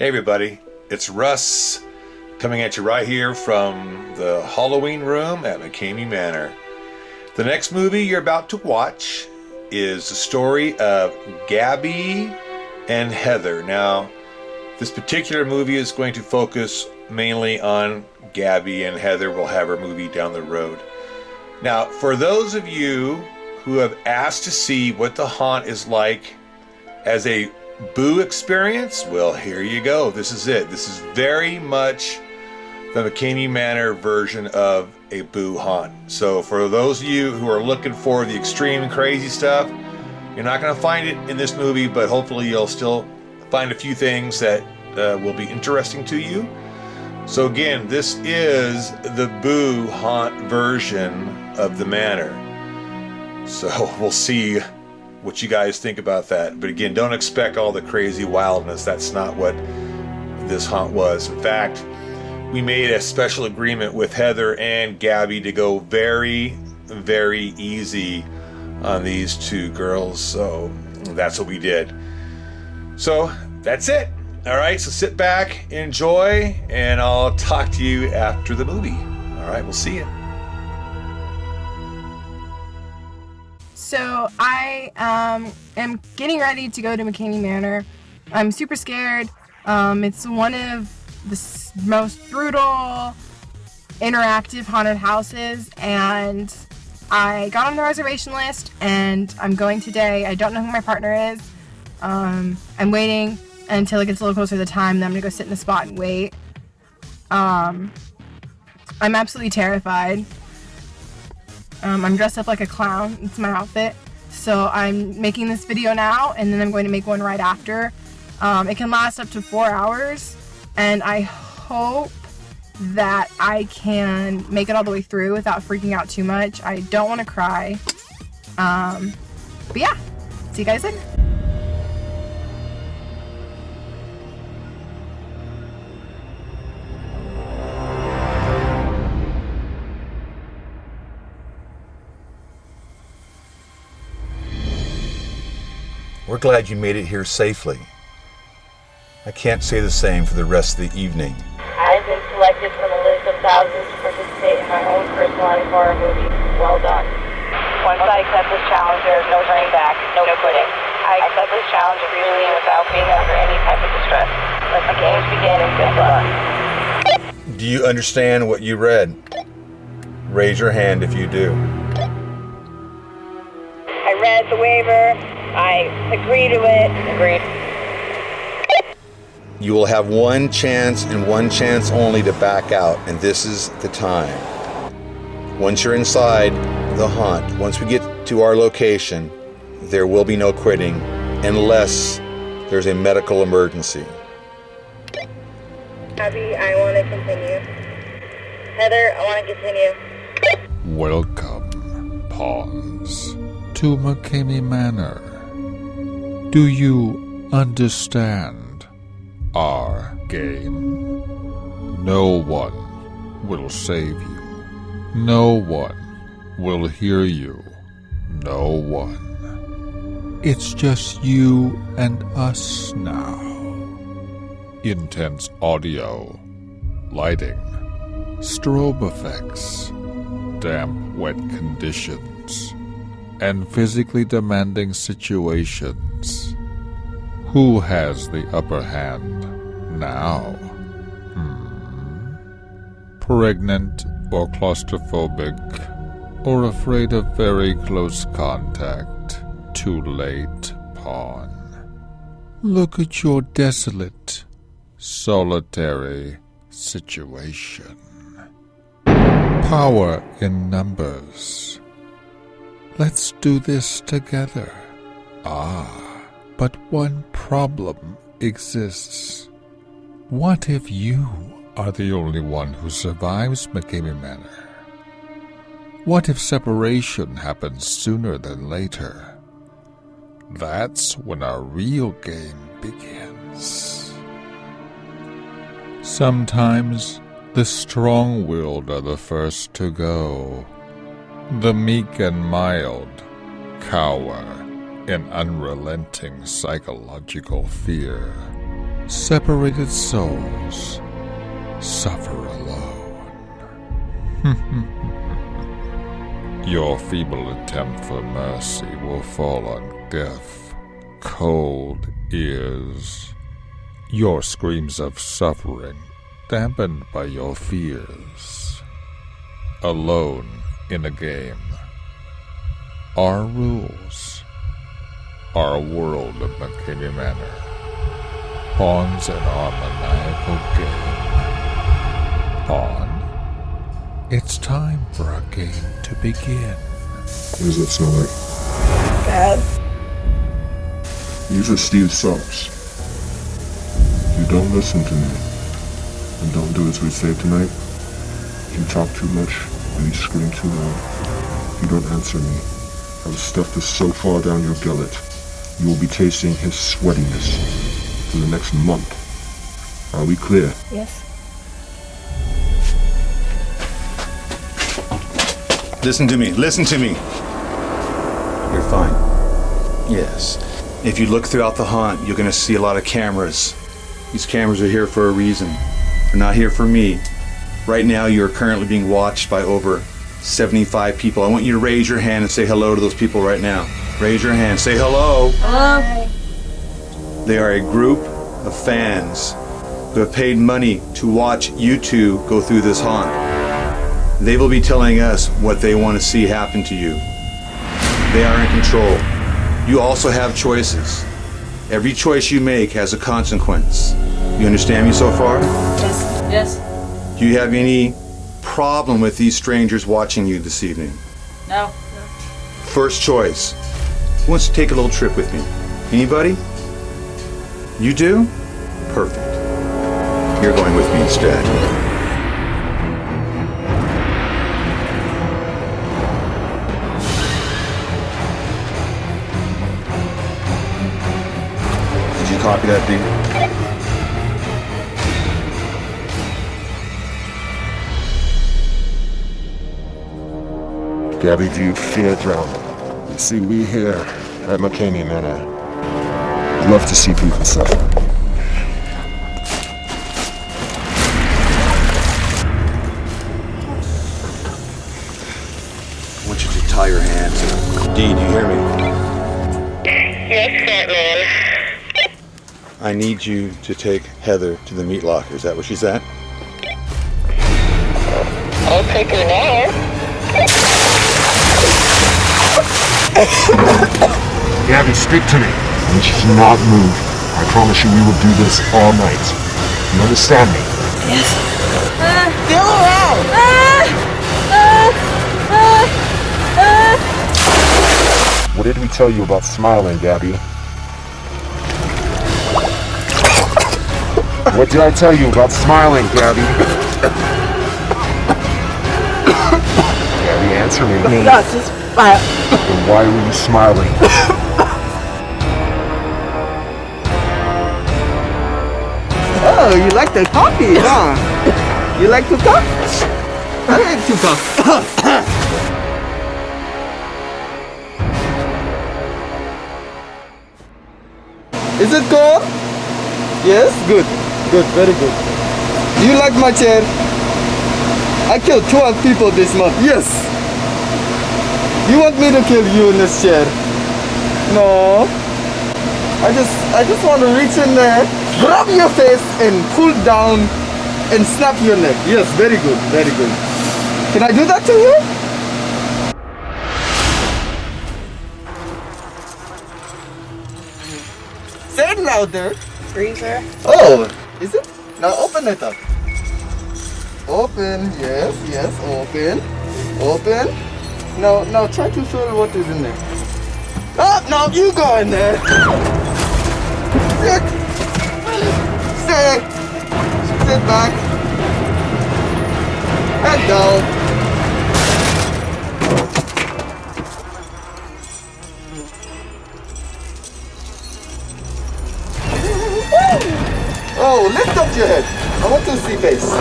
Hey everybody, it's Russ coming at you right here from the Halloween room at Mckamey Manor. The next movie you're about to watch is the story of Gabby and Heather. Now, this particular movie is going to focus mainly on Gabby, and Heather will have her movie down the road. Now, for those of you who have asked to see what the haunt is like as a Boo experience, well, here you go. This is it. This is very much the Mckamey Manor version of a Boo haunt. So for those of you who are looking for the extreme crazy stuff, you're not going to find it in this movie, but hopefully you'll still find a few things that will be interesting to you. So again, this is the Boo haunt version of the manor. So we'll see what you guys think about that. But again, don't expect all the crazy wildness. That's not what this haunt was. In fact, we made a special agreement with Heather and Gabby to go very, very easy on these two girls. So that's what we did. So that's it. All right, so sit back, enjoy, and I'll talk to you after the movie. All right, we'll see you. So I am getting ready to go to Mckamey Manor. I'm super scared. It's one of the most brutal, interactive haunted houses, and I got on the reservation list, and I'm going today. I don't know who my partner is. I'm waiting until it gets a little closer to the time, then I'm going to go sit in the spot and wait. I'm absolutely terrified. I'm dressed up like a clown. It's my outfit. So I'm making this video now, and then I'm going to make one right after. It can last up to 4 hours, and I hope that I can make it all the way through without freaking out too much. I don't want to cry. But yeah, see you guys later. We're glad you made it here safely. I can't say the same for the rest of the evening. I've been selected from a list of thousands to participate in my own personalized horror movie. Well done. Once I accept this challenge, there is no turning back, no quitting. I accept this challenge freely and without being under any type of distress. Let the games begin and good luck. Do you understand what you read? Raise your hand if you do. I read the waiver. I agree to it. Agreed. You will have one chance and one chance only to back out, and this is the time. Once you're inside the haunt, once we get to our location, there will be no quitting unless there's a medical emergency. Abby, I want to continue. Heather, I want to continue. Welcome, pawns, to Mckamey Manor. Do you understand our game? No one will save you. No one will hear you. No one. It's just you and us now. Intense audio, lighting, strobe effects, damp, wet conditions, and physically demanding situations. Who has the upper hand now? Pregnant or claustrophobic, or afraid of very close contact? Too late, pawn. Look at your desolate, solitary situation. Power in numbers. Let's do this together. But one problem exists. What if you are the only one who survives Mckamey Manor? What if separation happens sooner than later? That's when our real game begins. Sometimes the strong-willed are the first to go. The meek and mild cower in unrelenting psychological fear. Separated souls suffer alone. Your feeble attempt for mercy will fall on deaf, cold ears. Your screams of suffering dampened by your fears. Alone in a game. Our rules. Our world of Mckamey Manor. Pawns in our maniacal game. Pawn, it's time for our game to begin. What does that smell like? Bad. These are Steve's socks. You don't listen to me, and don't do as we say tonight. You talk too much, and you scream too loud. You don't answer me. I will stuff this so far down your gullet, you will be tasting his sweatiness for the next month. Are we clear? Yes. Listen to me. Listen to me. You're fine. Yes. If you look throughout the haunt, you're going to see a lot of cameras. These cameras are here for a reason. They're not here for me. Right now, you're currently being watched by over 75 people. I want you to raise your hand and say hello to those people right now. Raise your hand. Say hello. Hello. They are a group of fans who have paid money to watch you two go through this haunt. They will be telling us what they want to see happen to you. They are in control. You also have choices. Every choice you make has a consequence. You understand me so far? Yes. Yes. Do you have any problem with these strangers watching you this evening? No. First choice. Who wants to take a little trip with me? Anybody? You do? Perfect. You're going with me instead. Did you copy that, D? Gabby, do you fear drowning? You see, we here at Mckamey Manor love to see people suffer. I want you to tie your hands. D, do you hear me? Yes, Batman. I need you to take Heather to the meat locker. Is that what she said? I'll take her now. Gabby, speak to me. I want you to not move. I promise you we will do this all night. You understand me? Feel around. What did we tell you about smiling, Gabby? What did I tell you about smiling, Gabby? Gabby, answer me. That's just fire. Then why were you smiling? Oh, you like the coffee, huh? You like to talk? I like to talk. Is it cold? Yes? Good. Good, very good. Do you like my chair? I killed 12 people this month. Yes. You want me to kill you in this chair? No. I just want to reach in there, grab your face and pull down and snap your neck. Yes, very good, very good. Can I do that to you? Say it louder. Freezer. Oh, is it? Now open it up. Open, yes, yes, open. Open. Now try to feel what is in there. Oh, now you go in there. Sit. Sit back. Head down. Oh, lift up your head. I want to see face.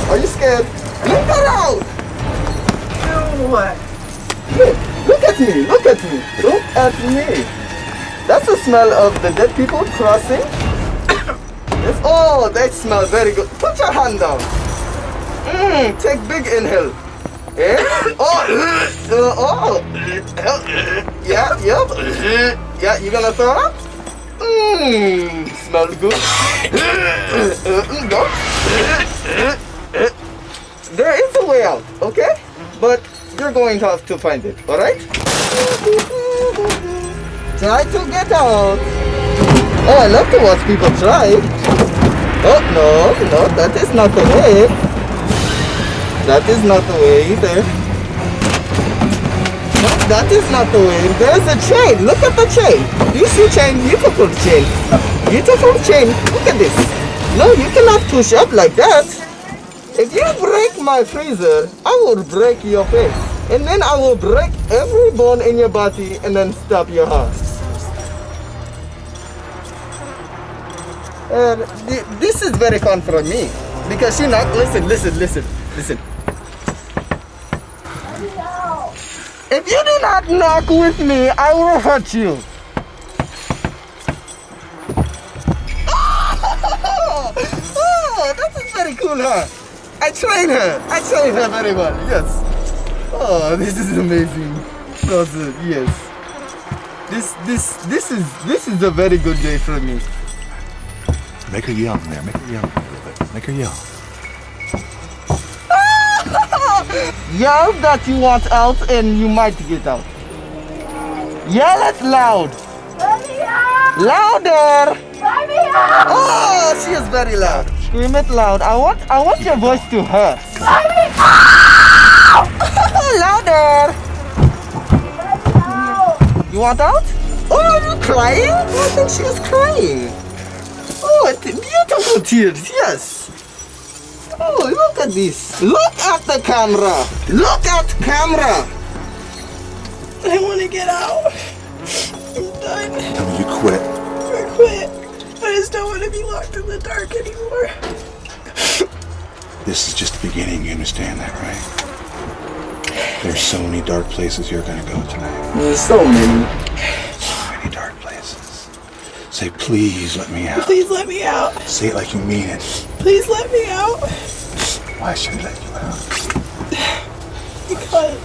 Are you scared? Blink around. What? Look at me. Look at me. Look at me. That's the smell of the dead people crossing. Yes. Oh, that smells very good. Put your hand down. Take big inhale. Yeah. Oh. Yeah. Yeah. You gonna throw up? Smells good. Go. There is a way out, okay? But you're going to have to find it, alright? Try to get out. Oh, I love to watch people try. Oh, no, that is not the way. That is not the way either. No, that is not the way. There's a chain. Look at the chain. You see chain? Beautiful chain. Beautiful chain. Look at this. No, you cannot push up like that. If you break my freezer, I will break your face. And then I will break every bone in your body and then stop your heart. This is very fun for me. Because you not listen. If you do not knock with me, I will hurt you. Oh, that is very cool, huh? I train her very well, yes. Oh, this is amazing. Yes. This is a very good day for me. Make her yell, man. Make her yell a little bit. Make her yell. Yell that you want out and you might get out. Yell it loud. Let me out! Louder. Let me out! Oh, she is very loud. Scream it loud. I want your voice to hurt. Let me out! Louder. Let me out! You want out? Oh, are you crying? I think she is crying. Oh, beautiful tears, yes. Oh, look at this. Look at the camera. Look at camera. I want to get out. I'm done. Tell me you quit. I quit. I just don't want to be locked in the dark anymore. This is just the beginning, you understand that, right? There's so many dark places you're gonna go tonight. There's so many. So many dark places. Say, please let me out. Please let me out. Say it like you mean it. Please let me out. Why should I let you out? Because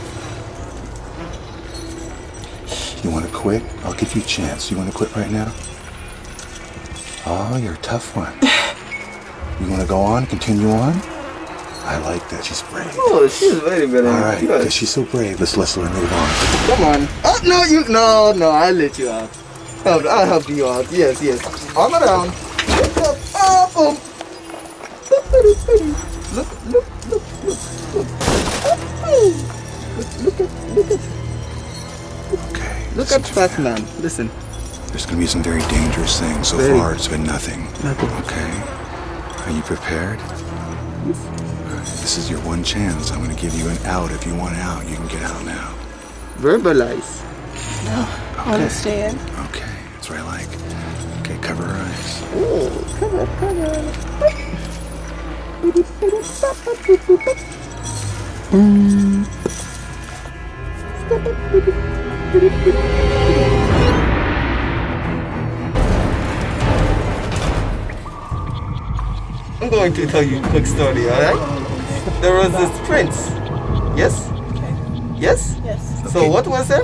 You wanna quit? I'll give you a chance. You wanna quit right now? Oh, you're a tough one. You wanna go on? Continue on? I like that. She's brave. Oh, she's very, very All right, good. because she's so brave. Let's let her move on. Come on. Oh, no, I'll let you out. I'll help you out. Yes. Arm around. Lift up. Oh, boom. Look. Okay. Look at Fat Man. Listen. There's going to be some very dangerous things. So Very. far, it's been nothing. Nothing. Okay. Are you prepared? This is your one chance. I'm going to give you an out. If you want out, you can get out now. Verbalize. I understand. Okay. That's what I like. Okay, cover her eyes. Oh, cover. I'm going to tell you a quick story, alright? There was this prince. Yes? Yes? Yes. So what was there?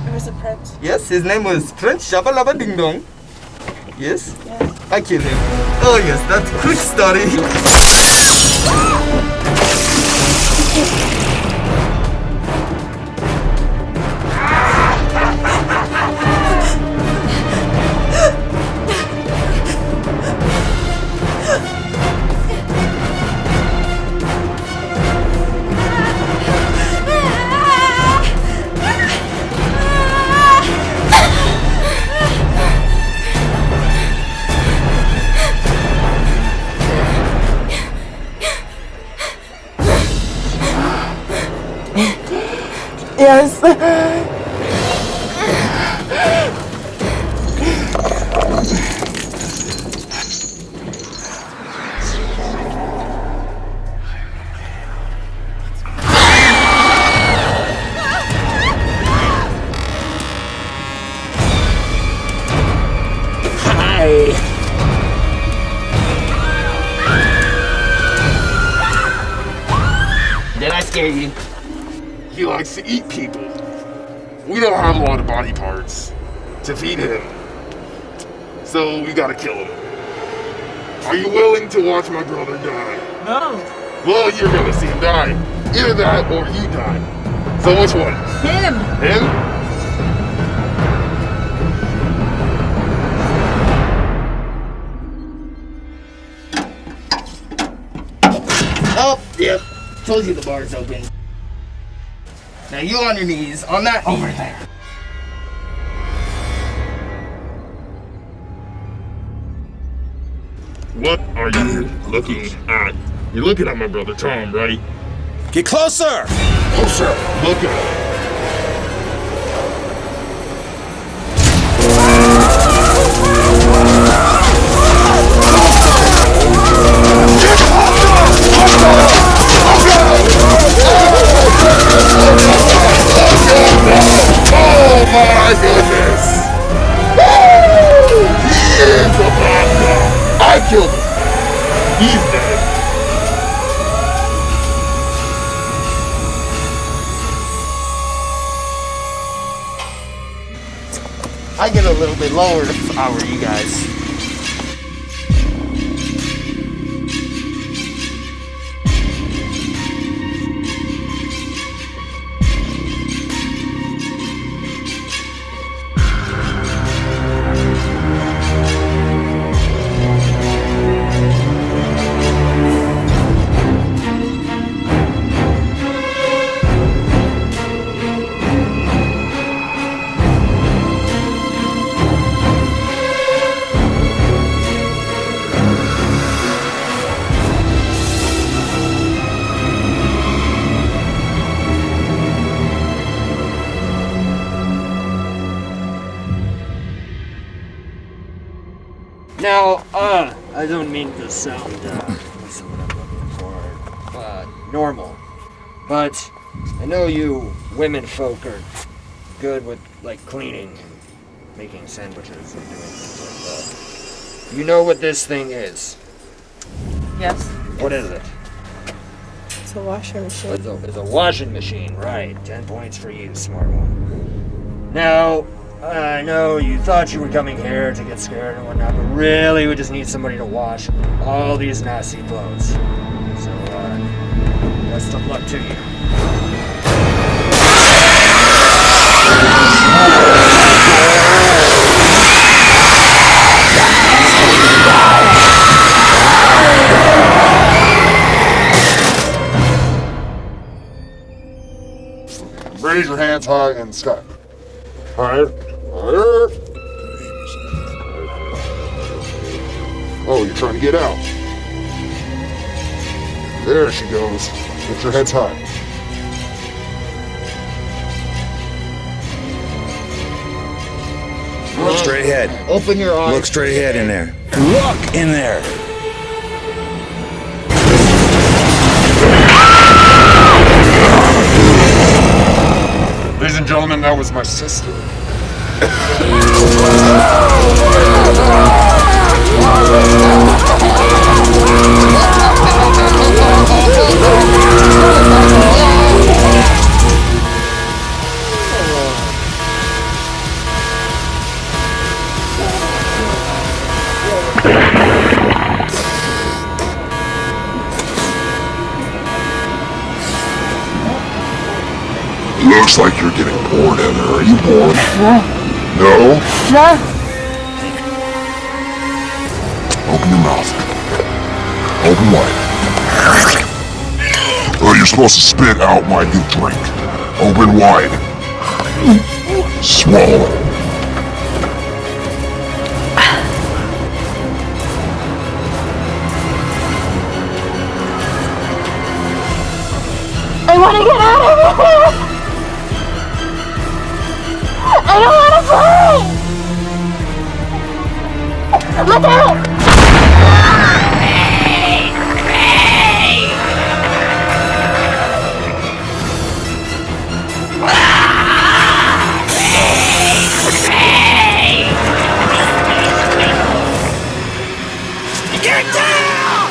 There was a prince. Yes, his name was Prince Shabalaba Ding Dong. Yes? Yes. I killed him. Oh yes, that's a quick story. scare you? He likes to eat people. We don't have a lot of body parts to feed him. So we gotta kill him. Are you willing to watch my brother die? No. Well, you're gonna see him die. Either that or you die. So which one? Him. Him? Oh, yep. Told you the bar's open. Now you on your knees, on that knee. Over there. What are you looking at? You're looking at my brother Tom, right? Get closer! Closer. Look at him. Oh my goodness! He is a bad guy. I killed him. He's dead. I get a little bit lower if I were you guys. Now, I don't mean to sound, what's what I'm looking for, normal. But I know you women folk are good with, like, cleaning and making sandwiches and doing things like that. You know what this thing is? Yes. What is it? It's a washer machine. It's a washing machine, right. 10 points for you, smart one. Now, I know you thought you were coming here to get scared and whatnot, but really we just need somebody to wash all these nasty clothes. So, best of luck to you. Raise your hands high in the sky. Higher. Higher. Oh, you're trying to get out. There she goes. Lift your heads high. Look straight ahead. Open your eyes. Look straight ahead in there. Look in there. Ladies and gentlemen, that was my sister. Looks like you're getting bored, Heather. Are you bored? No? Open your mouth. Open wide. Oh, you're supposed to spit out while you drink. Open wide. Swallow. I want to get out of here! I don't want to play! Look out! Get down!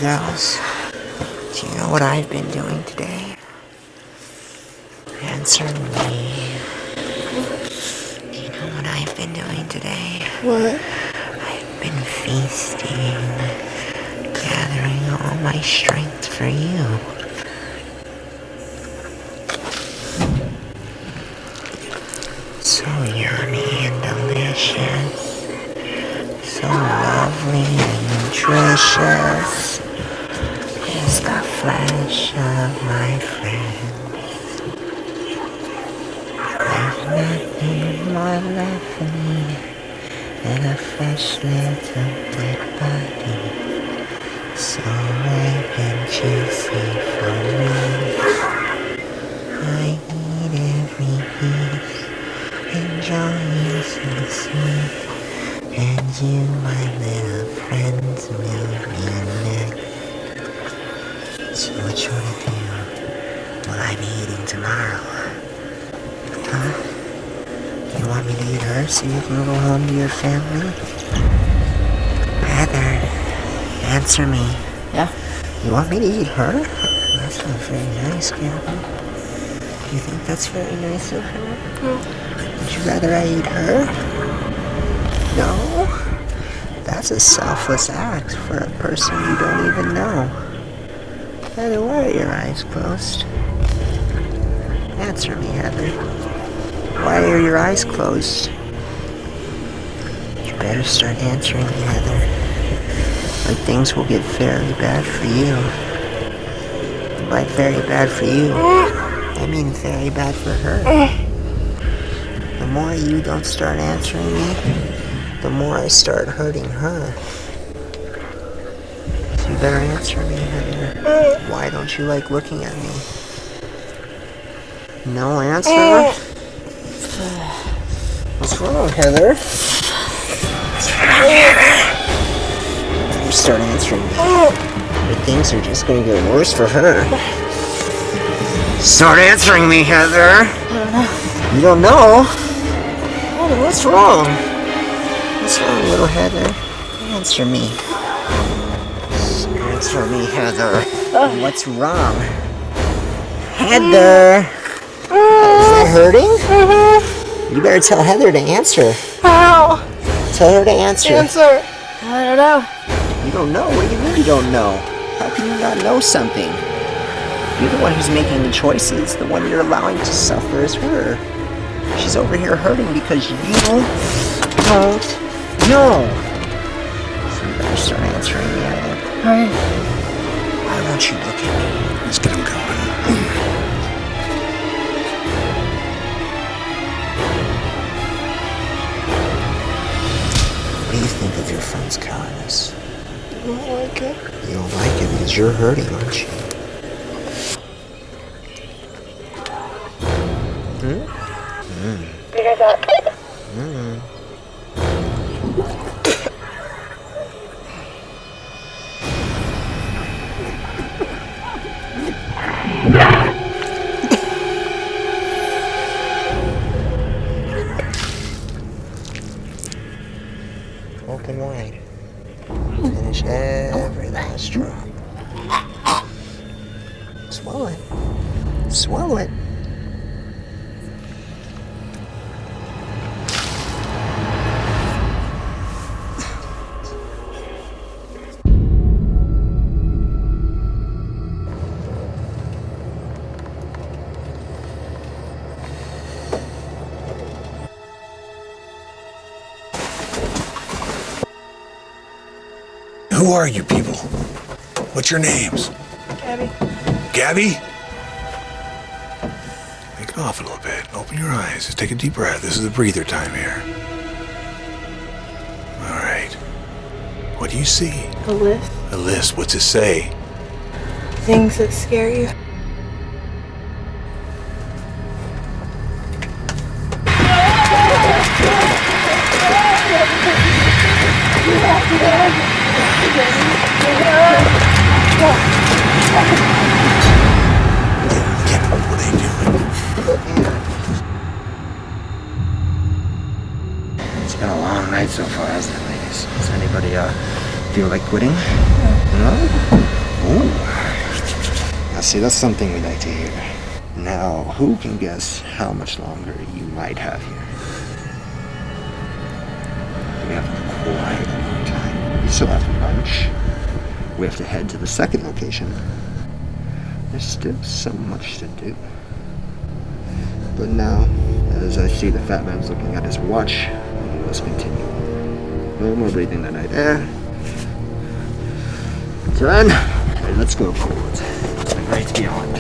girls, do you know what I've been doing today? Answer me. Do you know what I've been doing today? What? I've been feasting, gathering all my strength for you. So yummy and delicious. So lovely and nutritious is the flesh of my friend. There's nothing more lovely than a fresh little dead body, so ripe and juicy for me. I eat every piece, enjoying so sweet, and you, my little friends, will be next. So what you wanna do? Will I be eating tomorrow? Huh? You want me to eat her so you can go home to your family? Heather, answer me. Yeah? You want me to eat her? That's not very nice, Gabby. You think that's very nice of her? No. Would you rather I eat her? No? That's a selfless act for a person you don't even know. Heather, why are your eyes closed? Answer me, Heather. Why are your eyes closed? You better start answering me, Heather. Or things will get very bad for you. And by very bad for you, I mean very bad for her. The more you don't start answering me, the more I start hurting her. So you better answer me, Heather. Why don't you like looking at me? No answer? What's wrong, Heather? You start answering me. But things are just gonna get worse for her. Start answering me, Heather. You don't know? Oh, what's wrong? What's wrong, little Heather? Answer me. Answer me, Heather. What's wrong? Heather! Is that hurting? You better tell Heather to answer. How? Tell her to answer. Answer. I don't know. You don't know? What do you mean you don't know? How can you not know something? You're the one who's making the choices. The one you're allowing to suffer is her. She's over here hurting because you don't know. So you better start answering me, Heather. Alright. Why won't you look at me? Let's get him going. What do you think of your friend's cowardice? I don't like it. You don't like it because you're hurting, aren't you? You guys out? Open wide. Finish every last drop. Swallow it. Swallow it. Who are you people? What's your names? Gabby. Gabby? Make it off a little bit. Open your eyes. Just take a deep breath. This is a breather time here. All right. What do you see? A list. A list. What's it say? Things that scare you. What are they doing? It's been a long night so far, hasn't it, ladies? Is anybody Feel like quitting? No? Ooh. Now see, that's something we like to hear. Now, who can guess how much longer you might have here? We have quite a long time. We still have lunch. We have to head to the second location. There's still so much to do. But now, as I see the fat man's looking at his watch, we must continue. No more breathing that night air. Turn. Hey, let's go forward. It's been great to be on.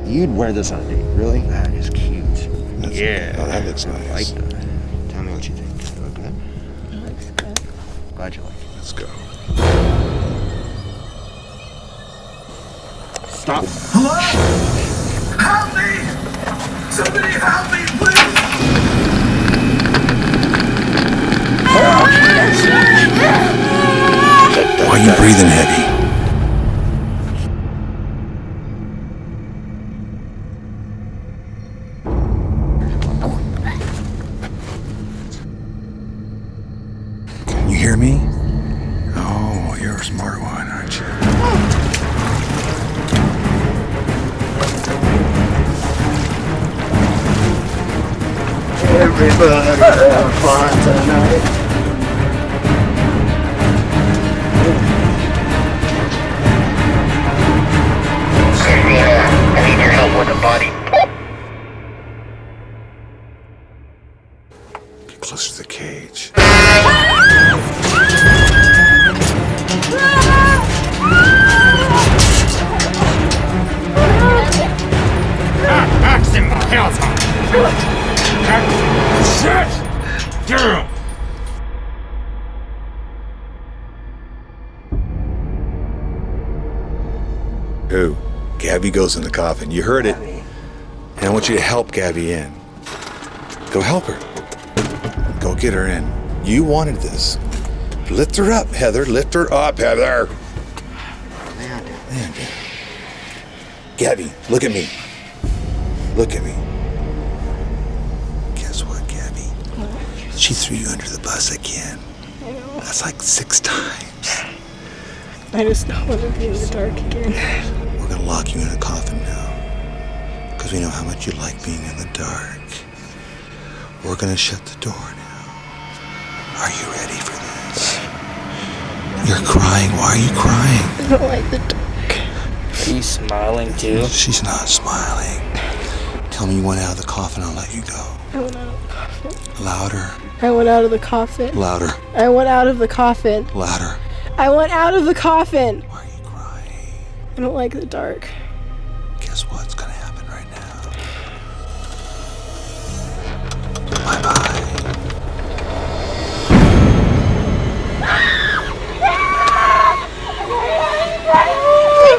You'd wear this on a date, really? That is cute. Yeah. Oh, that looks nice. I like that. Tell me what you think. Does it look good? It looks good. Glad you like it. Let's go. Stop. Hello? Help me! Somebody help me, please! Why are you breathing heavy? Can you hear me? Oh, you're a smart one, aren't you? Everybody have fun tonight. I need your help with the body. Get closer to the cage. Who? Gabby goes in the coffin. You heard it. And I want you to help Gabby in. Go help her. Go get her in. You wanted this. Lift her up, Heather. Lift her up, Heather. Man down. Gabby, look at me. Look at me. Guess what, Gabby? What? She threw you under the bus again. I know. That's like 6 times. I just don't want to be in the dark again. We're gonna lock you in a coffin now. Because we know how much you like being in the dark. We're gonna shut the door now. Are you ready for this? You're crying. Why are you crying? I don't like the dark. Are you smiling too? She's not smiling. Tell me you went out of the coffin, I'll let you go. I went out of the coffin. Louder. I went out of the coffin. Louder. I went out of the coffin. Louder. I went out of the coffin. Why are you crying? I don't like the dark. Guess what's gonna happen right now? Bye-bye.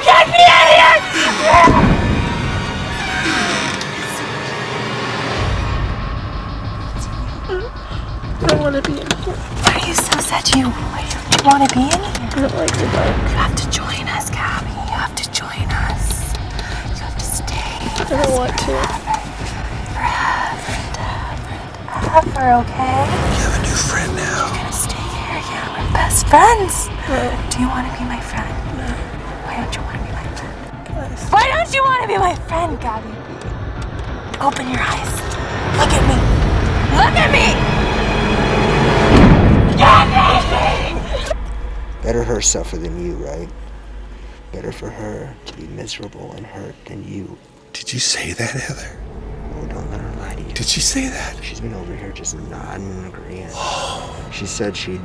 Get me out of here! I don't want to be in here. Why are you so sad? Do you want to be in here? I don't like the dark. You have to join us, Gabby. You have to join us. You have to stay. I don't want to. Forever, okay? You have a new friend now. You're gonna stay here. Yeah, we're best friends. Do you want to be my friend? No. Why don't you want to be my friend? Yes. Why don't you want to be my friend, Gabby? Open your eyes. Look at me. Look at me! Better her suffer than you, right? Better for her to be miserable and hurt than you. Did you say that, Heather? Oh, don't let her lie to you. Did she say that? She's been over here just nodding and agreeing. She said she'd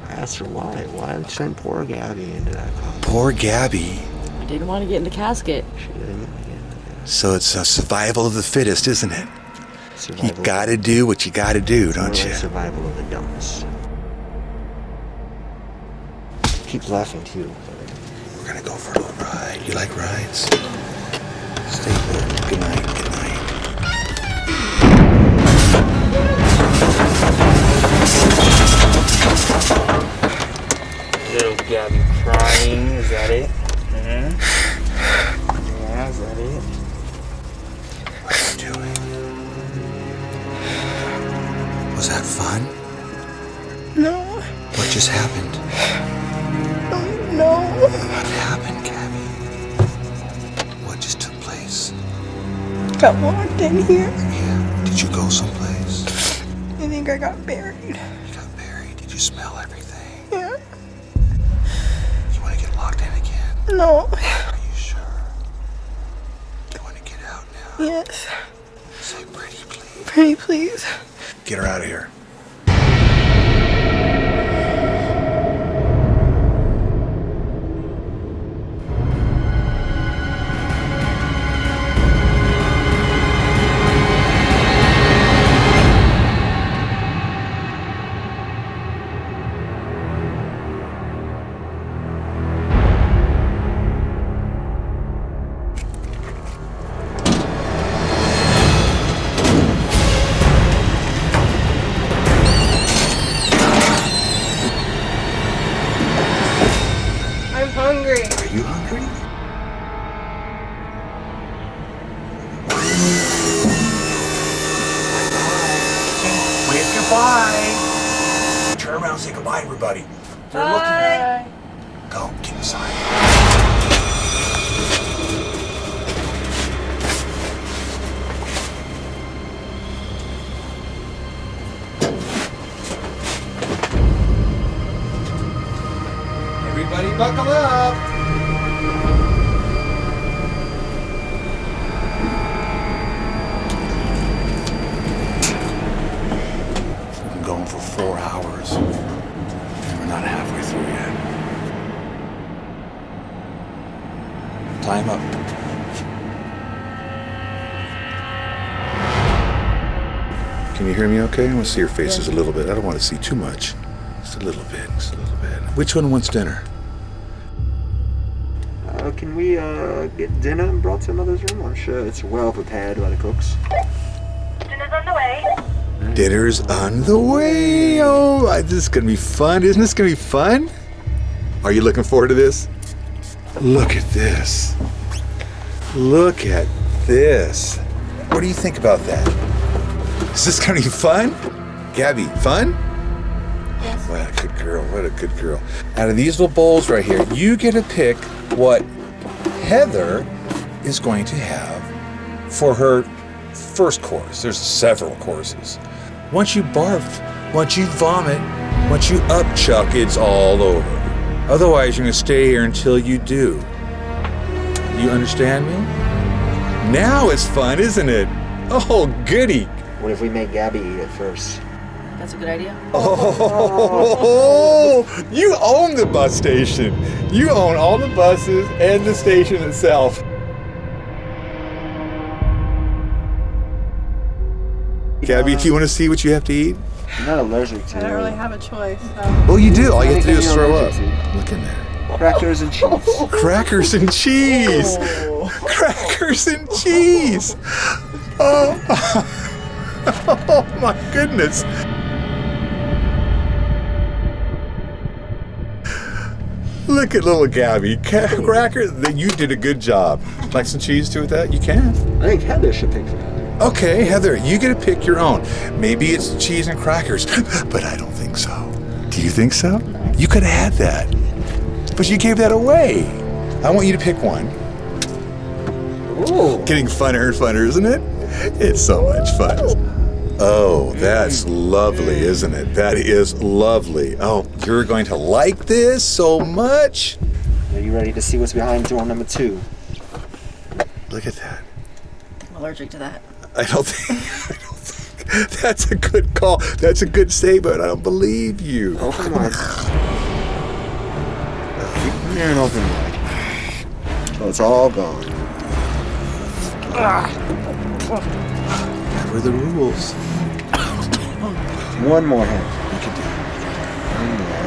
asked her why. Why send poor Gabby into that coffin? Poor Gabby. I didn't want to get in the casket. She didn't want to get in the casket. So it's a survival of the fittest, isn't it? Survival. You gotta do what you gotta do, don't More you? like survival of the dumbest. Keep laughing too. We're gonna go for a little ride. You like rides? Stay good. Good night. Good night. Little Gabby crying, is that it? Yeah, is that it? What are you doing? Was that fun? No. What just happened? No. What happened, Gabby? What just took place? Got locked in here. Yeah. Did you go someplace? I think I got buried. You got buried. Did you smell everything? Yeah. You want to get locked in again? No. Are you sure? You want to get out now? Yes. Say pretty, please. Pretty, please. Get her out of here. I'm hungry. Are you hungry? Wave goodbye. Turn around and say goodbye, everybody. They're looking at you. Go, get inside. Everybody buckle up. We've been going for 4 hours. And we're not halfway through yet. Time up. Can you hear me okay? I want to see your faces a little bit. I don't want to see too much. Just a little bit, just a little bit. Which one wants dinner? Can we get dinner brought to mother's room? I'm sure it's well prepared by the cooks. Dinner's on the way. Dinner's on the way. Oh, this is going to be fun. Isn't this going to be fun? Are you looking forward to this? Look at this. Look at this. What do you think about that? Is this going to be fun? Gabby, fun? Yes. What a good girl. What a good girl. Out of these little bowls right here, you get to pick what Heather is going to have for her first course. There's several courses. Once you barf, once you vomit, once you upchuck, it's all over. Otherwise, you're going to stay here until you do. You understand me? Now it's fun, isn't it? Oh, goody. What if we make Gabby eat it first? That's a good idea. Oh, you own the bus station. You own all the buses and the station itself. Gabby, do you want to see what you have to eat? I'm not allergic to I don't really have a choice. So. Well, you do. All you have to do is Anything throw you're up. allergic Look in there. Crackers and cheese. Crackers and cheese. Crackers and cheese. Oh. Oh my goodness. Look at little Gabby. Cracker, you did a good job. Like some cheese too with that? You can. I think Heather should pick for that. Okay, Heather, you get to pick your own. Maybe it's cheese and crackers, but I don't think so. Do you think so? You could have had that. But you gave that away. I want you to pick one. Ooh. Getting funner and funner, isn't it? It's so much fun. Oh, that's lovely, isn't it? That is lovely. Oh, you're going to like this so much. Are you ready to see what's behind door number 2? Look at that. I'm allergic to that. I don't think that's a good call. That's a good statement. I don't believe you. Open wide. Keep them there and open wide. So it's all gone. What are the rules? One more hand. You can do it.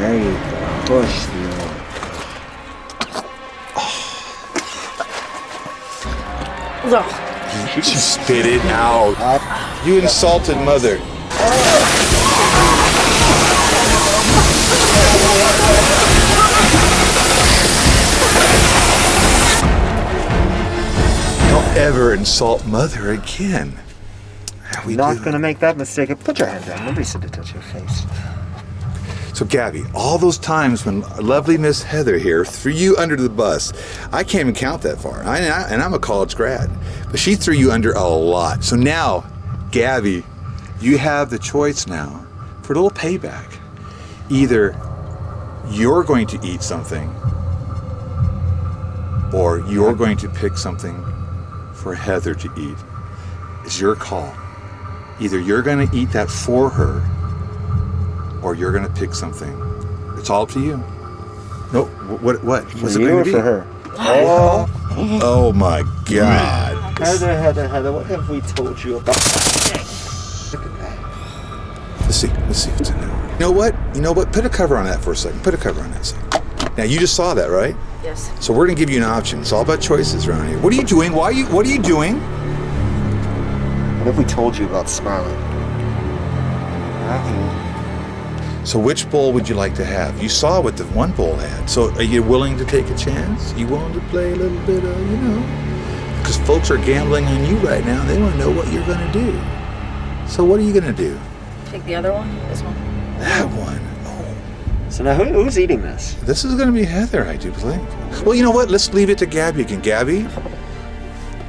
There you go. Push the Ugh. She spit it out. You insulted mother. Don't ever insult mother again. Not gonna make that mistake. Put your hand down. Nobody said to touch your face. So Gabby, all those times when lovely Miss Heather here threw you under the bus, I can't even count that far. And I'm a college grad, but she threw you under a lot. So now, Gabby, you have the choice now for a little payback. Either you're going to eat something, or you're going to pick something for Heather to eat. It's your call. Either you're going to eat that for her, or you're going to pick something. It's all up to you. No, what? What's it going to be? For her. Oh my God. Heather, what have we told you about that? Let's see what's in there. You know what? Put a cover on that for a second. Put a cover on that a second. Now, you just saw that, right? Yes. So we're going to give you an option. It's all about choices around here. What are you doing? What are you doing? What have we told you about smiling? So which bowl would you like to have? You saw what the one bowl had. So are you willing to take a chance? You willing to play a little bit of, because folks are gambling on you right now. They want to know what you're going to do. So what are you going to do? Take the other one? This one? That one. Oh. So now who's eating this? This is going to be Heather, I do think. Well, you know what? Let's leave it to Gabby again. Gabby,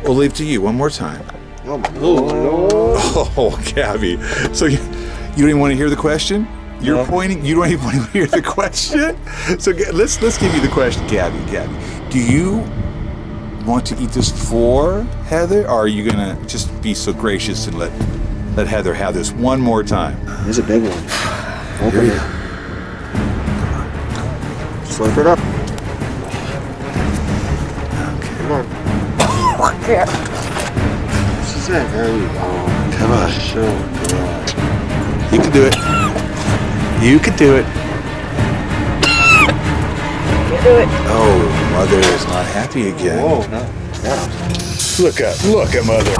we'll leave it to you one more time. Oh, my Lord. Oh, Gabby. So you don't even want to hear the question? You're pointing. You don't even want to hear the question. So let's give you the question, Gabby. Do you want to eat this for Heather, or are you gonna just be so gracious and let Heather have this one more time? Here's a big one. Open it. Slurp it up. Okay. Come on. This is it. There we go. Come on. So good. You can do it. You can do it. You do it. Oh, Mother is not happy again. Whoa, no. Yeah. Look at Mother.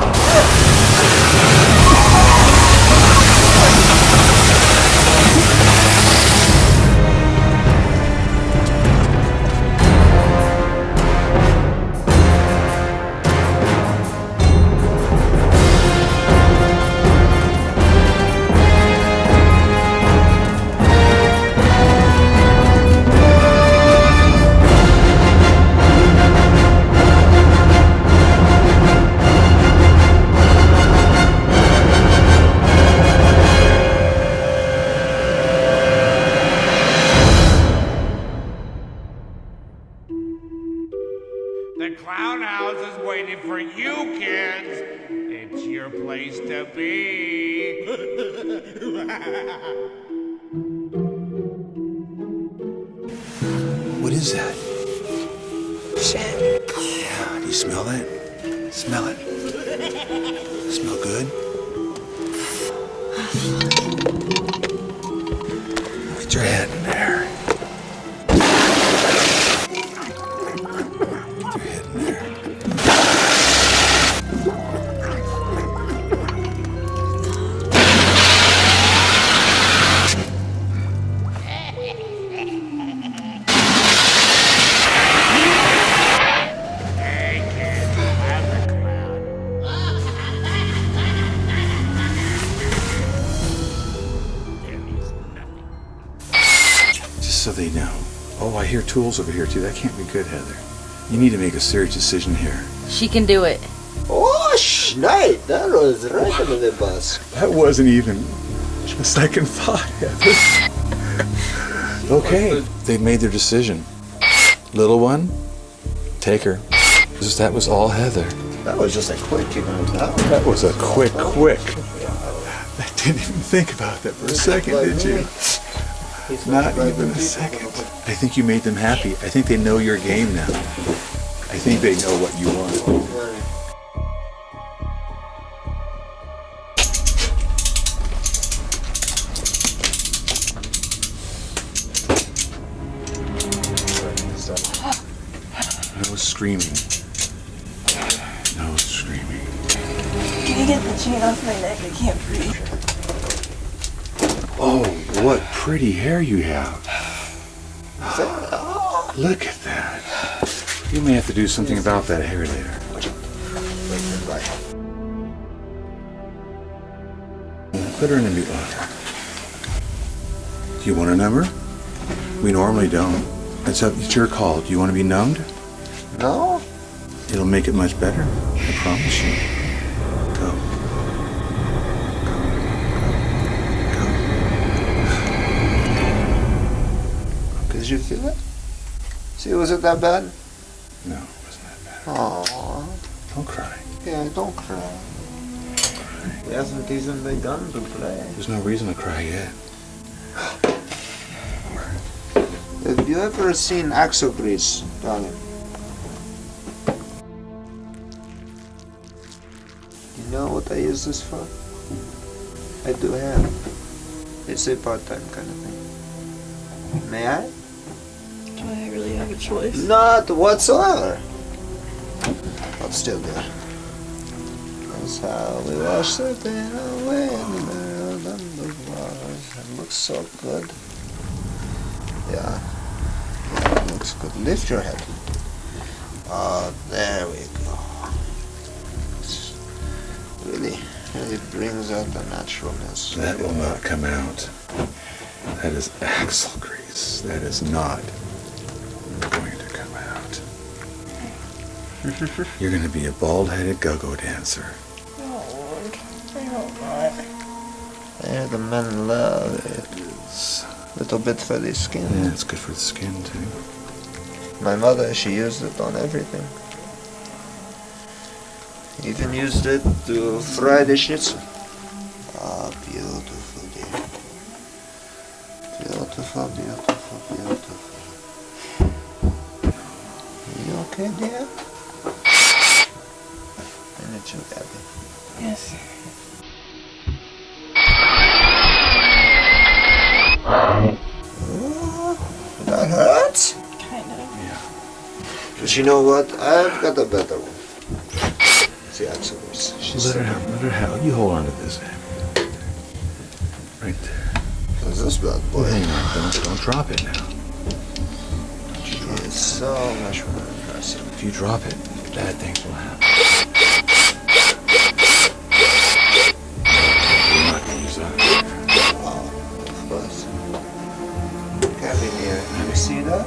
The clown house is waiting for you, kids. It's your place to be. What is that? Shit. Yeah, do you smell that? Smell it. Smell good? Get your head in there. Get your head in there. So they know. Oh, I hear tools over here too. That can't be good, Heather. You need to make a serious decision here. She can do it. Oh, shnight. That was right under the bus. That wasn't even a second thought, Heather. Okay, they've made their decision. Little one, take her. That was all Heather. That was just a quick, That was a quick. I didn't even think about that for a second, did you? Not even a second. I think you made them happy. I think they know your game now. I think they know what you want. No screaming. No screaming. Can you get the chain off my neck? I can't breathe. Oh, what pretty hair you have. Look at that. You may have to do something about that hair there. Put her in the mute locker. Do you want a number? We normally don't. It's your call. Do you want to be numbed? No? It'll make it much better. I promise you. Go. Did you feel it? See, was it that bad? No, it wasn't that bad. Aww. Don't cry. Yeah, don't cry. We haven't even begun to play. There's no reason to cry yet. Have you ever seen axle grease, darling? You know what I use this for? I do have. It's a part-time kind of thing. May I? Do I really have a choice? Not whatsoever. But still good. That's how we wash the pain away in the mirror of the bars. It looks so good. Yeah. Yeah, it looks good. Lift your head. Oh, there we go. Really brings out the naturalness. That will not come out. That is axle grease. That is not going to come out. You're going to be a bald-headed go-go dancer. Oh, Lord. I hope not. There, the men love it. Is. Little bit for the skin. Yeah, it's good for the skin, too. My mother, she used it on everything. Even used it to fry the schnitzel. Ah, beautiful, dear. Beautiful, beautiful, beautiful. You okay, dear? I need you, Abby. Yes. Oh, that hurts? Kind of. Yeah. But you know what? I've got a better one. See, axles. Let her have. You hold on to this, Abby. Right there. What's this bad boy? Well, hang on. Don't drop it now. It's so much more impressive. If you drop it, bad things will happen. You're not going to use that. Oh, of course. Cabin here. You see that?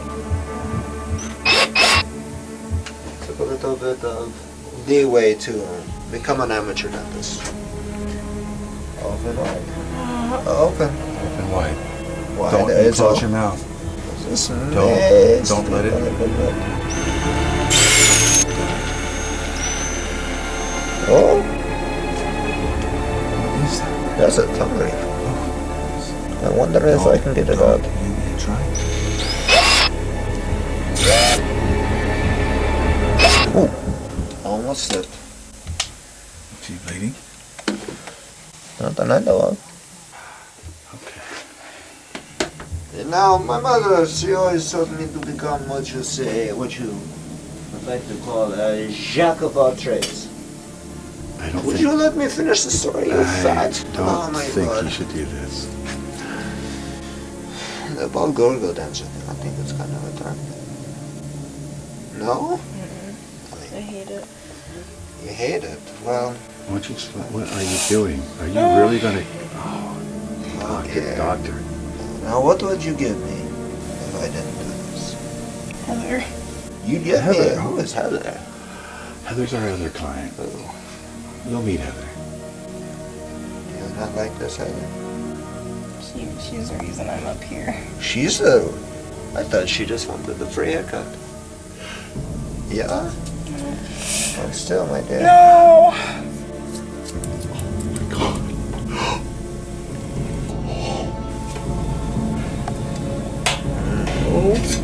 Took a little bit of leeway to become an amateur dentist. Open wide. Open. Open wide. Wide. Don't It's close all- your mouth. This Don't let it. Oh, What is that? that's a tongue ring. I wonder if I can get it out. Yeah, try. Ooh, almost slipped. Is he bleeding? Not that I know of. Okay. Now, my mother, she always told me to become what you would like to call a jack of all trades. I don't Would think. you let me finish the story, you fat? don't Oh my think God. you should do this. The ball go dancer thing, I think it's kind of a turn. No? I hate it. You hate it? Well, Why don't you explain? What are you doing? Are you really going to? Oh, yeah. doctor. Now what would you give me if I didn't do this? Heather. You'd get me. Heather. Who is Heather? Heather's our other client. You'll meet Heather. You not like this, Heather? She's the reason I'm up here. She's the... I thought she just wanted the free haircut. Yeah? Well, still, my dear. No!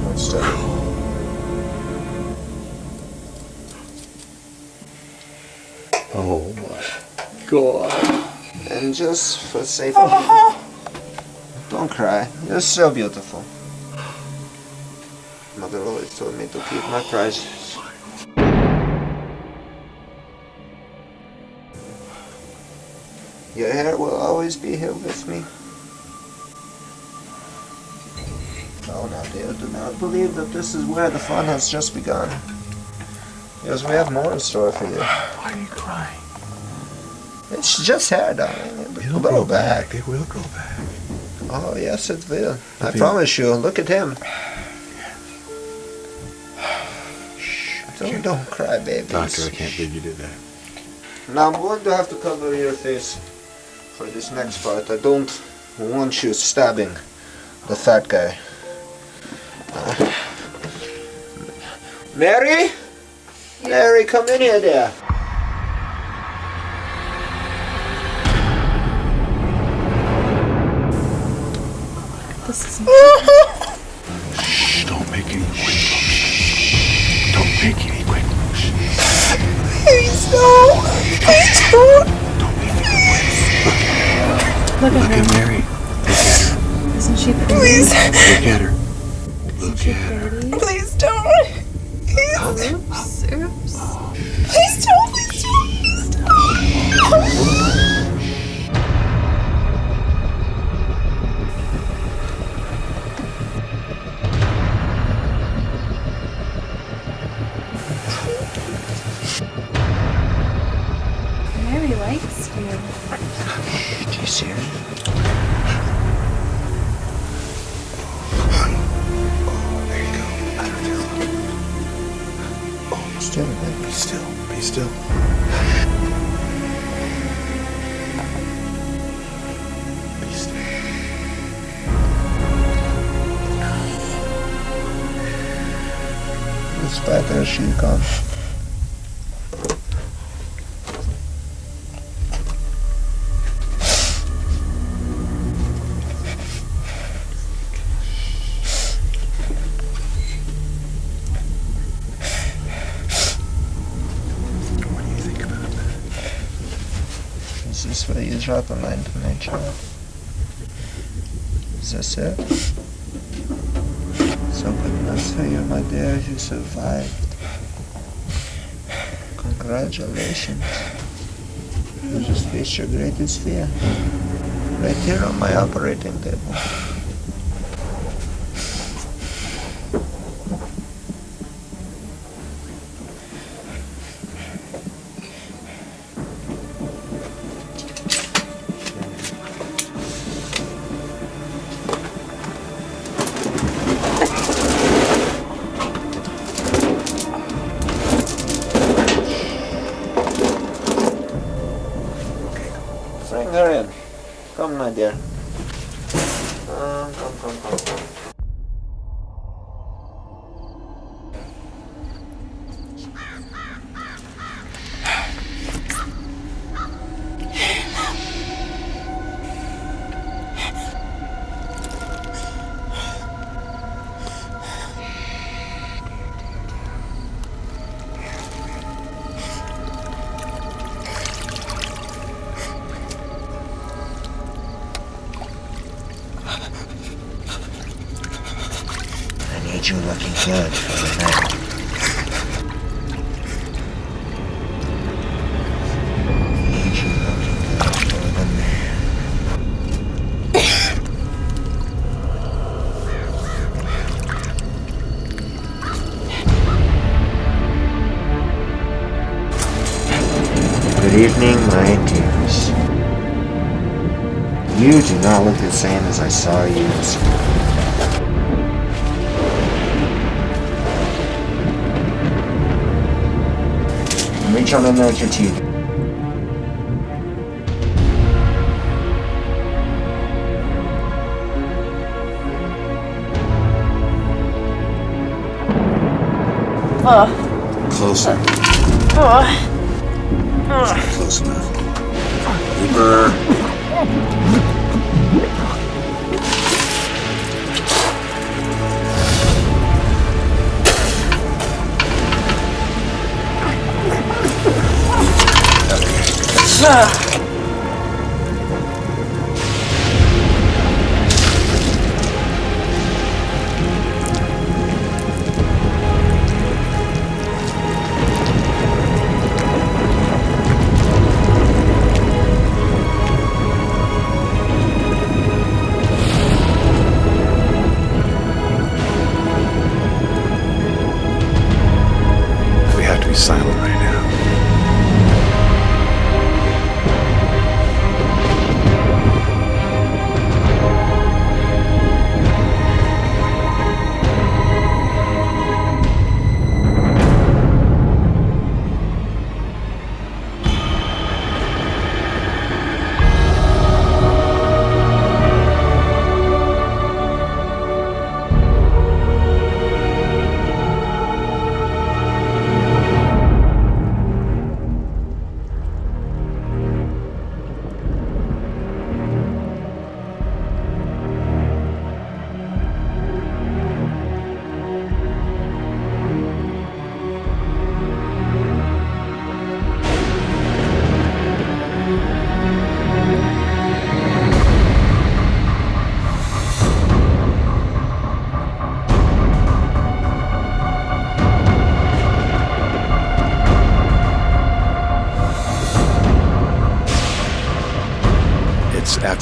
Let's do it. Oh my God. And just for safety, don't cry. You're so beautiful. Mother always told me to keep my prizes. Your hair will always be here with me. Oh, now dear, do not believe that this is where the fun has just begun. Because we have more in store for you. Why are you crying? It's just hair, darling. It'll grow grow back. It will grow back. Oh, yes, it will. I promise you. Look at him. Don't cry, baby. Doctor, I can't believe you did that. Now I'm going to have to cover your face for this next part. I don't want you stabbing the fat guy. Mary? Mary, come in here there. This is Shh, don't make any quick motions. Don't make any quick motions. Please don't. Please don't. Don't make any quick motions. Look Look at Mary. Look at her. Isn't she pretty? Look at her. Look at her. Please don't. Please. Oops. Oops. Please don't. Please don't. Mary likes you. Do you see her? There you go. I don't feel it. Still, baby. Be still. Be still. Be still. It's better she comes. What do you think about that? Is this where you drop a line to nature? Is this it? So good enough for you, my dear. You survived. Congratulations. You just faced your greatest fear. Right here on my operating table. Bring her in. Come, my dear. Come. I need you looking good for the night. Need you looking good for the man. Good evening, my dears. You do not look the same as I saw you this morning. Reach on in there with your teeth. Closer. Close enough. Deeper. We have to be silent right now.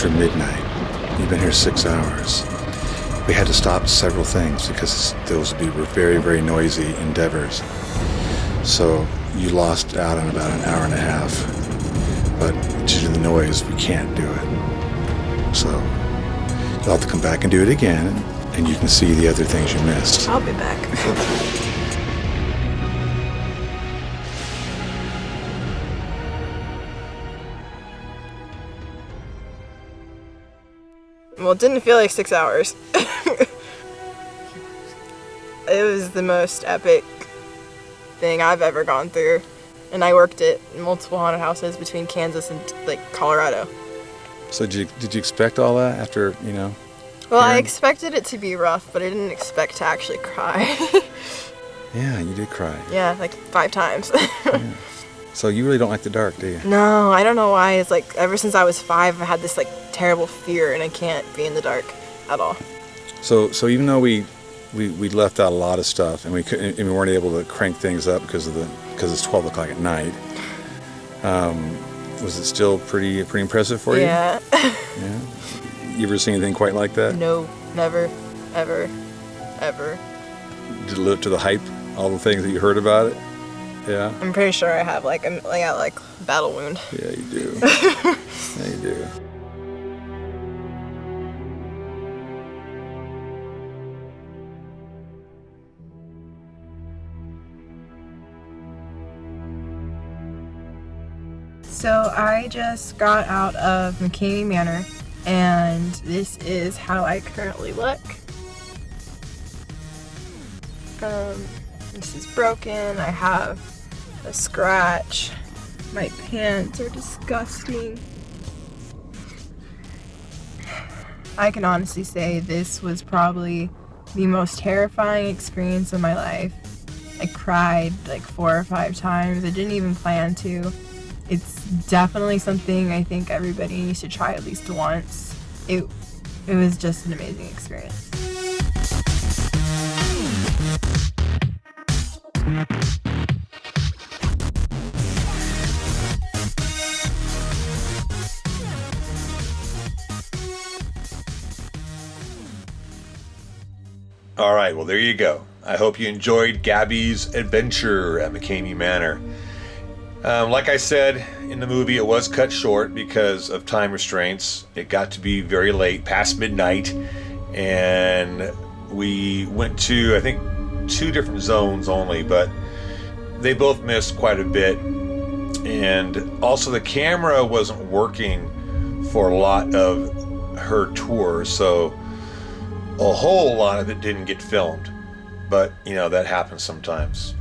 after midnight. You've been here 6 hours. We had to stop several things because those would be very, very noisy endeavors. So you lost out on about an hour and a half. But due to the noise, we can't do it. So you'll have to come back and do it again, and you can see the other things you missed. I'll be back. Well, it didn't feel like 6 hours. It was the most epic thing I've ever gone through. And I worked at multiple haunted houses between Kansas and Colorado. So did you expect all that after, Well, I expected it to be rough, but I didn't expect to actually cry. Yeah, you did cry. Yeah, 5 times. Yeah. So you really don't like the dark, do you? No, I don't know why. It's ever since I was 5, I had this terrible fear, and I can't be in the dark at all. So even though we left out a lot of stuff, and we weren't able to crank things up because it's 12 o'clock at night, was it still pretty impressive for you? Yeah. Yeah. You ever seen anything quite like that? No, never, ever, ever. Did it live up to the hype? All the things that you heard about it? Yeah. I'm pretty sure I have a battle wound. Yeah, you do. Yeah, you do. So I just got out of Mckamey Manor, and this is how I currently look. This is broken. I have a scratch. My pants are disgusting. I can honestly say this was probably the most terrifying experience of my life. I cried 4 or 5 times. I didn't even plan to. It's definitely something I think everybody needs to try at least once. It was just an amazing experience. All right, well, there you go. I hope you enjoyed Gabby's adventure at Mckamey Manor. Like I said, in the movie, it was cut short because of time restraints. It got to be very late, past midnight, and we went to, I think, 2 different zones only, but they both missed quite a bit. And also the camera wasn't working for a lot of her tour, so a whole lot of it didn't get filmed. But, that happens sometimes.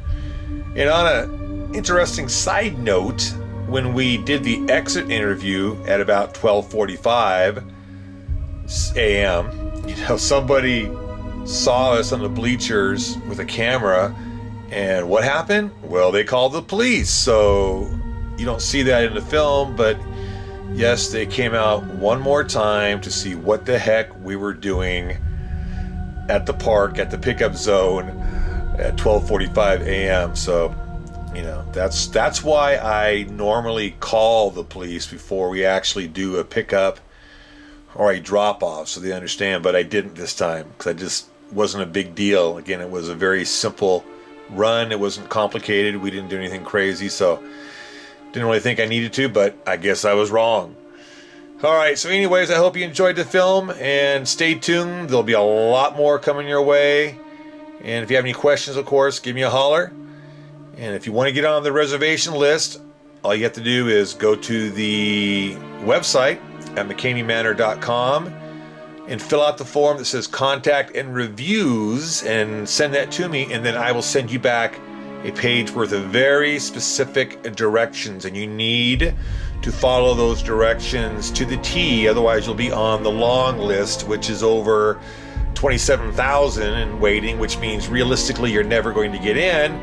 And on an interesting side note, when we did the exit interview at about 12:45 a.m., somebody saw us on the bleachers with a camera, and what happened? Well, they called the police. So you don't see that in the film, but yes, they came out one more time to see what the heck we were doing at the park, at the pickup zone at 12:45 a.m. So, that's why I normally call the police before we actually do a pickup or a drop off, so they understand, but I didn't this time because I just wasn't a big deal. Again, it was a very simple run. It wasn't complicated. We didn't do anything crazy, so didn't really think I needed to, but I guess I was wrong. All right, so anyways, I hope you enjoyed the film, and stay tuned. There'll be a lot more coming your way. And if you have any questions, of course, give me a holler. And if you want to get on the reservation list, all you have to do is go to the website at McKameyManor.com and fill out the form that says contact and reviews and send that to me, and then I will send you back a page worth of very specific directions, and you need to follow those directions to the T, otherwise you'll be on the long list, which is over 27,000 and waiting, which means realistically you're never going to get in.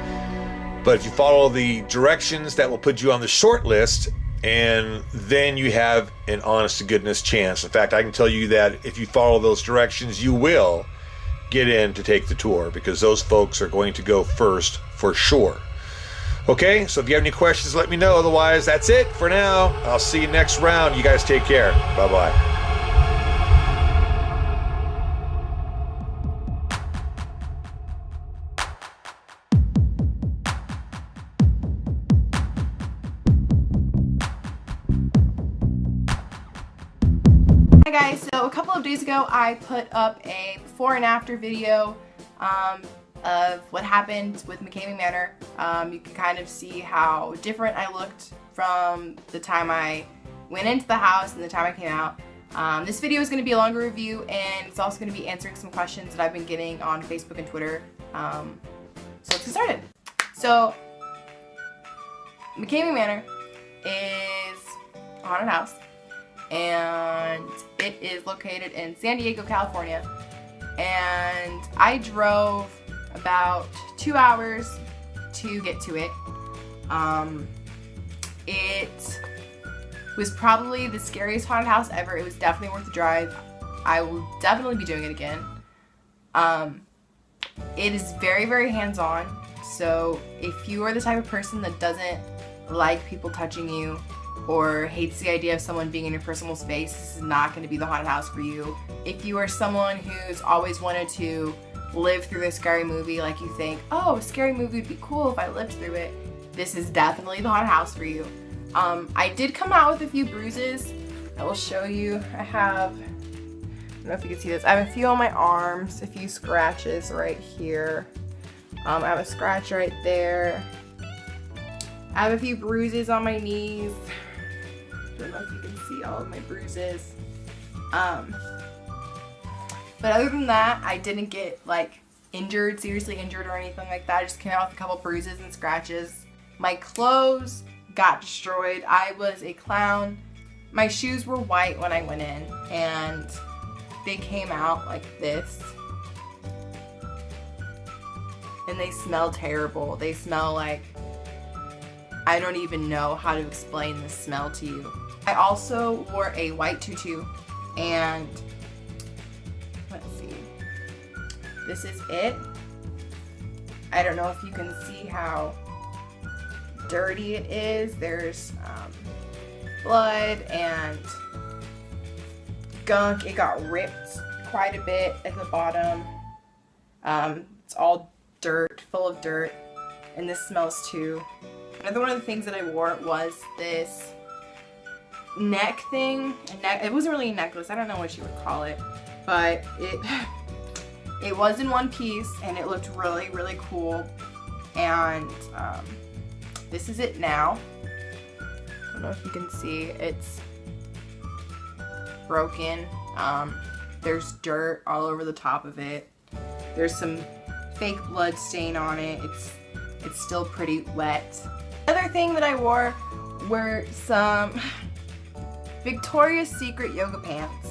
But if you follow the directions, that will put you on the short list, and then you have an honest to goodness chance. In fact, I can tell you that if you follow those directions, you will get in to take the tour, because those folks are going to go first for sure. Okay, so if you have any questions, let me know. Otherwise, that's it for now. I'll see you next round. You guys take care. Bye-bye. Hi guys, so a couple of days ago I put up a before and after video of what happened with Mckamey Manor. You can kind of see how different I looked from the time I went into the house and the time I came out. This video is going to be a longer review, and it's also going to be answering some questions that I've been getting on Facebook and Twitter. So let's get started. So Mckamey Manor is a haunted house, and it is located in San Diego, California, and I drove about 2 hours to get to it. It was probably the scariest haunted house ever. It was definitely worth the drive. I will definitely be doing it again. It is very, very hands-on, so if you are the type of person that doesn't like people touching you or hates the idea of someone being in your personal space, this is not going to be the haunted house for you. If you are someone who's always wanted to live through a scary movie, like you think, oh, a scary movie would be cool if I lived through it, this is definitely the haunted house for you. I did come out with a few bruises. I will show you. I don't know if you can see this. I have a few on my arms, a few scratches right here. I have a scratch right there. I have a few bruises on my knees. I don't know if you can see all of my bruises. But other than that, I didn't get like injured, seriously injured or anything like that. I just came out with a couple bruises and scratches. My clothes got destroyed. I was a clown. My shoes were white when I went in, and they came out like this. And they smell terrible. They smell like, I don't even know how to explain the smell to you. I also wore a white tutu, and let's see, this is it. I don't know if you can see how dirty it is. There's blood and gunk. It got ripped quite a bit at the bottom. It's all dirt, full of dirt, and this smells too. Another one of the things that I wore was this neck thing. It wasn't really a necklace, I don't know what you would call it, but it was in one piece and it looked really, really cool. And this is it now. I don't know if you can see, it's broken. There's dirt all over the top of it. There's some fake blood stain on it. It's still pretty wet. Another thing that I wore were some Victoria's Secret yoga pants.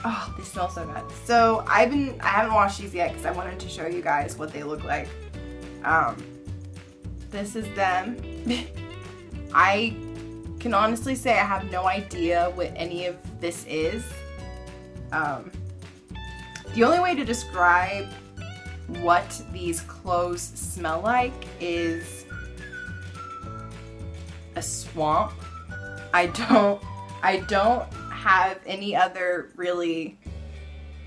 Oh, they smell so good. So I haven't washed these yet because I wanted to show you guys what they look like. This is them. I can honestly say I have no idea what any of this is. The only way to describe what these clothes smell like is a swamp. I don't have any other really,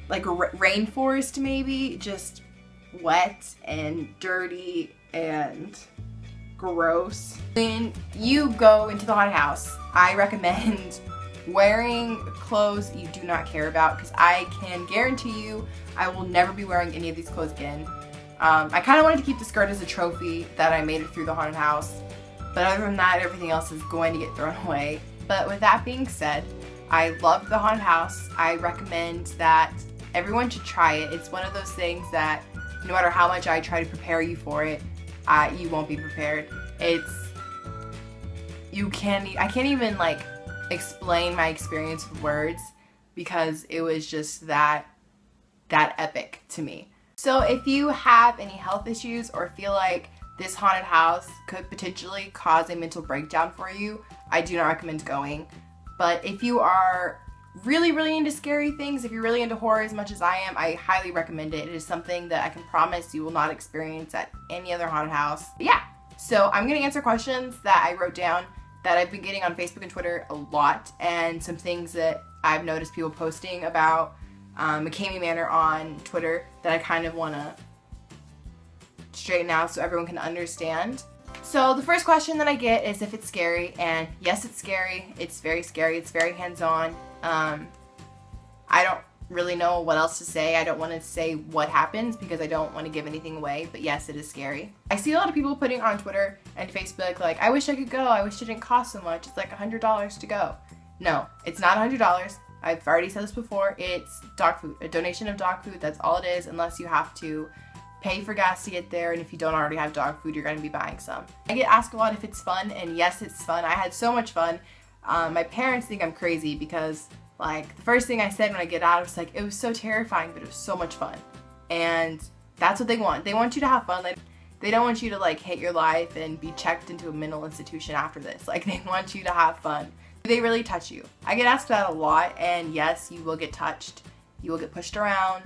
like rainforest maybe, just wet and dirty and gross. When you go into the haunted house, I recommend wearing clothes you do not care about, because I can guarantee you I will never be wearing any of these clothes again. I kind of wanted to keep the skirt as a trophy that I made it through the haunted house, but other than that, everything else is going to get thrown away. But with that being said, I loved the haunted house. I recommend that everyone should try it. It's one of those things that no matter how much I try to prepare you for it, you won't be prepared. I can't even like explain my experience with words, because it was just that epic to me. So if you have any health issues or feel like this haunted house could potentially cause a mental breakdown for you, I do not recommend going. But if you are really, really into scary things, if you're really into horror as much as I am, I highly recommend it. It is something that I can promise you will not experience at any other haunted house. Yeah, so I'm going to answer questions that I wrote down that I've been getting on Facebook and Twitter a lot, and some things that I've noticed people posting about Mckamey Manor on Twitter that I kind of want to straighten out so everyone can understand. So the first question that I get is if it's scary, and yes, it's scary. It's very scary. It's very hands-on. I don't really know what else to say. I don't want to say what happens because I don't want to give anything away, but yes, it is scary. I see a lot of people putting on Twitter and Facebook like, I wish I could go. I wish it didn't cost so much. It's like $100 to go. No, it's not $100. I've already said this before. It's dog food, a donation of dog food. That's all it is, unless you have to pay for gas to get there, and if you don't already have dog food, you're going to be buying some. I get asked a lot if it's fun, and yes, it's fun. I had so much fun. My parents think I'm crazy because, like, the first thing I said when I get out was like, it was so terrifying, but it was so much fun. And that's what they want. They want you to have fun. Like, they don't want you to, like, hate your life and be checked into a mental institution after this. Like, they want you to have fun. They really touch you. I get asked that a lot, and yes, you will get touched. You will get pushed around.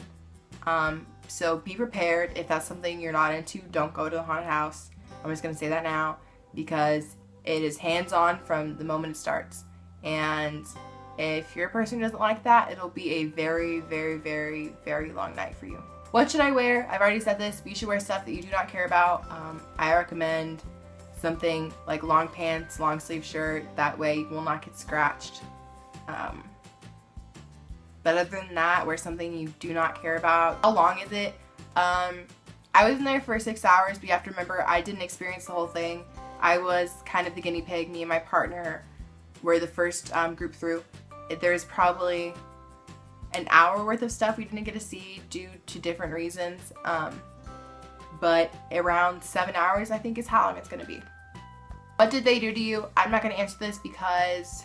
So be prepared. If that's something you're not into, don't go to the haunted house. I'm just going to say that now because it is hands-on from the moment it starts. And if you're a person who doesn't like that, it'll be a very, very, very, very long night for you. What should I wear? I've already said this, but you should wear stuff that you do not care about. I recommend something like long pants, long sleeve shirt. That way you will not get scratched. But other than that, wear something you do not care about. How long is it? I was in there for 6 hours, but you have to remember I didn't experience the whole thing. I was kind of the guinea pig. Me and my partner were the first group through. There's probably an hour worth of stuff we didn't get to see due to different reasons. But around 7 hours, I think, is how long it's going to be. What did they do to you? I'm not going to answer this because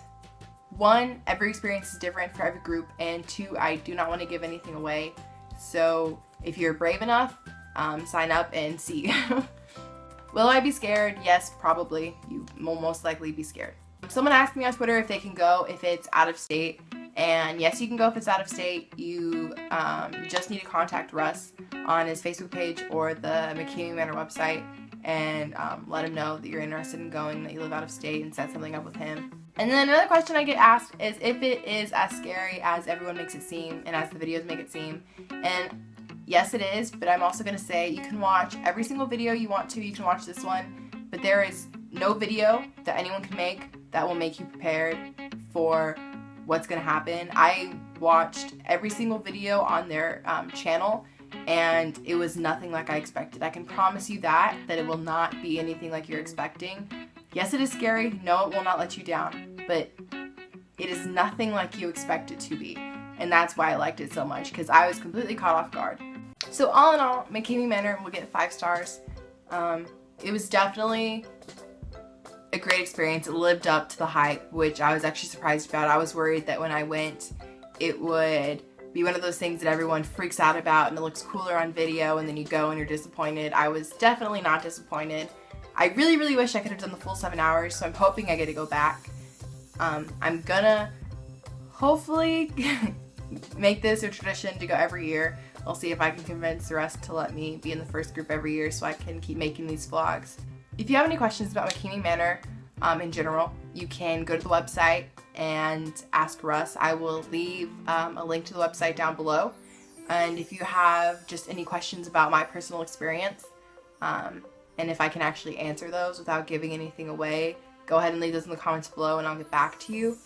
1, every experience is different for every group, and 2, I do not want to give anything away. So if you're brave enough, sign up and see. Will I be scared? Yes, probably. You will most likely be scared. Someone asked me on Twitter if they can go if it's out of state, and yes, you can go if it's out of state. You just need to contact Russ on his Facebook page or the Mckamey Manor website and let him know that you're interested in going, that you live out of state, and set something up with him. And then another question I get asked is if it is as scary as everyone makes it seem and as the videos make it seem. And yes, it is, but I'm also going to say you can watch every single video you want to. You can watch this one, but there is no video that anyone can make that will make you prepared for what's going to happen. I watched every single video on their channel, and it was nothing like I expected. I can promise you that it will not be anything like you're expecting. Yes, it is scary. No, it will not let you down, but it is nothing like you expect it to be. And that's why I liked it so much, because I was completely caught off guard. So all in all, Mckamey Manor will get 5 stars. It was definitely a great experience. It lived up to the hype, which I was actually surprised about. I was worried that when I went, it would be one of those things that everyone freaks out about and it looks cooler on video, and then you go and you're disappointed. I was definitely not disappointed. I really, really wish I could have done the full 7 hours, so I'm hoping I get to go back. I'm gonna hopefully make this a tradition to go every year. I'll see if I can convince the rest to let me be in the first group every year so I can keep making these vlogs. If you have any questions about Mckamey Manor in general, you can go to the website and ask Russ. I will leave a link to the website down below. And if you have just any questions about my personal experience, and if I can actually answer those without giving anything away, go ahead and leave those in the comments below and I'll get back to you.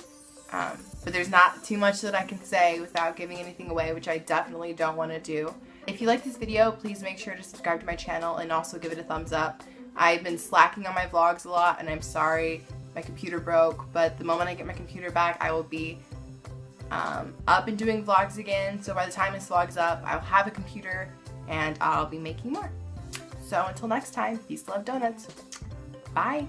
But there's not too much that I can say without giving anything away, which I definitely don't want to do. If you like this video, please make sure to subscribe to my channel and also give it a thumbs up. I've been slacking on my vlogs a lot, and I'm sorry my computer broke, but the moment I get my computer back, I will be up and doing vlogs again. So by the time this vlog's up, I'll have a computer and I'll be making more. So until next time, peace, love, donuts. Bye.